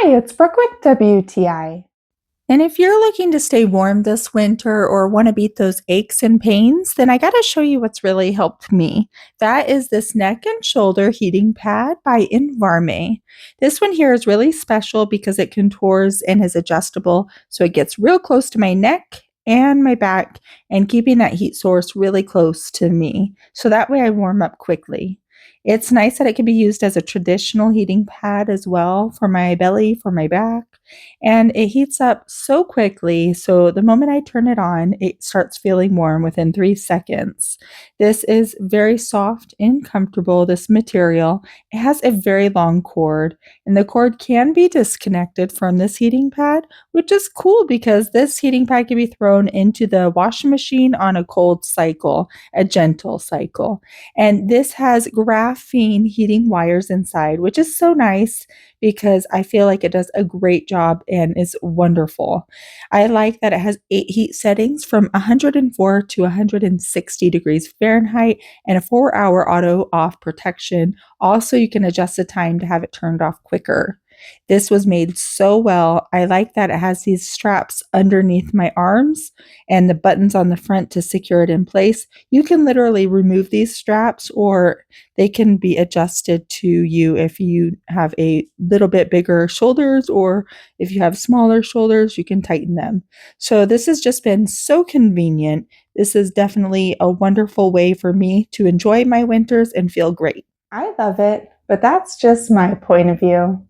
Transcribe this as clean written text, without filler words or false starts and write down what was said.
Hi, it's Brooke with WTI. And if you're looking to stay warm this winter or want to beat those aches and pains, then I got to show you what's really helped me. That is this neck and shoulder heating pad by InVarme. This one here is really special because it contours and is adjustable, so it gets real close to my neck and my back and keeping that heat source really close to me. So that way I warm up quickly. It's nice that it can be used as a traditional heating pad as well for my belly, for my back, and it heats up so quickly. So the moment I turn it on, it starts feeling warm within 3 seconds. This is very soft and comfortable, this material. It has a very long cord, and the cord can be disconnected from this heating pad, which is cool because this heating pad can be thrown into the washing machine on a cold cycle, a gentle cycle. And this has graphene heating wires inside, which is so nice because I feel like it does a great job and is wonderful. I like that it has 8 heat settings from 104 to 160 degrees Fahrenheit and a 4-hour auto off protection. Also, you can adjust the time to have it turned off quicker. This was made so well. I like that it has these straps underneath my arms and the buttons on the front to secure it in place. You can literally remove these straps or they can be adjusted to you if you have a little bit bigger shoulders or if you have smaller shoulders, you can tighten them. So this has just been so convenient. This is definitely a wonderful way for me to enjoy my winters and feel great. I love it, but that's just my point of view.